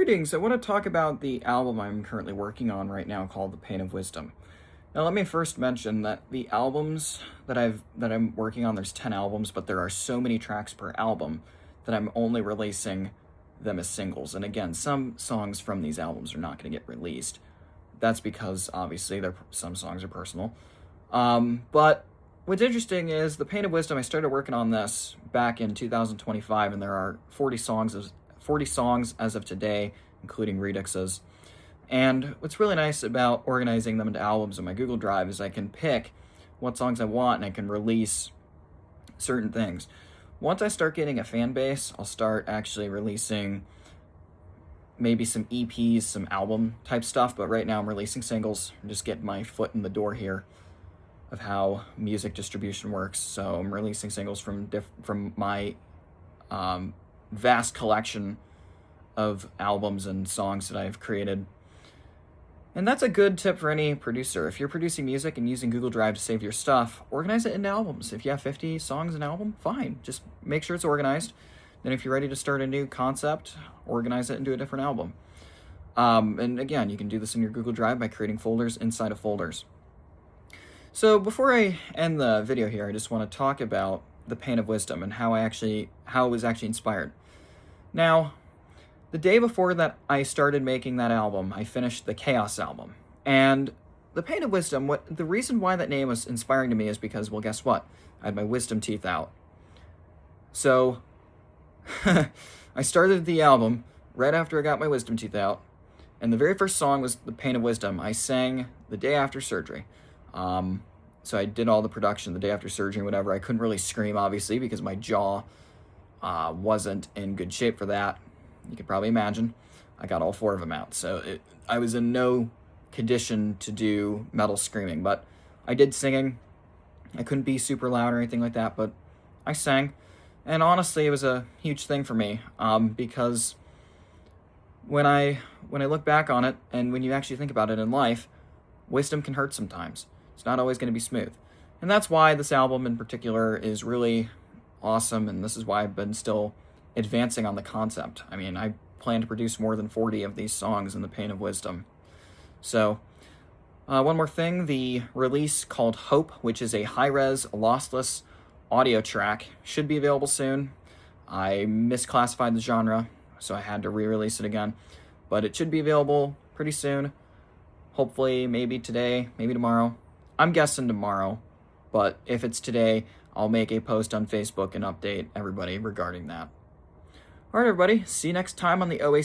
Greetings. I want to talk about the album I'm currently working on right now called The Pain of Wisdom. Now, let me first mention that the albums that I'm working on, there's 10 albums, but there are so many tracks per album that I'm only releasing them as singles. And again, some songs from these albums are not going to get released. That's because obviously some songs are personal. But what's interesting is The Pain of Wisdom. I started working on this back in 2025, and there are 40 songs as of today, including remixes. And what's really nice about organizing them into albums in my Google Drive is I can pick what songs I want and I can release certain things. Once I start getting a fan base, I'll start actually releasing maybe some EPs, some album type stuff, but right now I'm releasing singles. I'm just getting my foot in the door here of how music distribution works. So I'm releasing singles from my vast collection of albums and songs that I've created. And that's a good tip for any producer. If you're producing music and using Google Drive to save your stuff, organize it into albums. If you have 50 songs an album, fine. Just make sure it's organized. Then if you're ready to start a new concept, organize it into a different album. And again, you can do this in your Google Drive by creating folders inside of folders. So before I end the video here, I just want to talk about The Pain of Wisdom and how it was actually inspired. Now, the day before that I started making that album, I finished the Chaos album. And The Pain of Wisdom, the reason why that name was inspiring to me is because, well, guess what? I had my wisdom teeth out. So, I started the album right after I got my wisdom teeth out. And the very first song was The Pain of Wisdom. I sang the day after surgery. So I did all the production the day after surgery, whatever. I couldn't really scream, obviously, because my jaw wasn't in good shape for that. You could probably imagine. I got all 4 of them out. So I was in no condition to do metal screaming, but I did singing. I couldn't be super loud or anything like that, but I sang. And honestly, it was a huge thing for me because when I look back on it and when you actually think about it in life, wisdom can hurt sometimes. It's not always going to be smooth. And that's why this album in particular is really awesome, and this is why I've been still advancing on the concept. I mean, I plan to produce more than 40 of these songs in The Pain of Wisdom. So, one more thing, the release called Hope, which is a high-res, lossless audio track, should be available soon. I misclassified the genre, so I had to re-release it again. But it should be available pretty soon. Hopefully, maybe today, maybe tomorrow. I'm guessing tomorrow, but if it's today, I'll make a post on Facebook and update everybody regarding that. All right, everybody. See you next time on the OAC.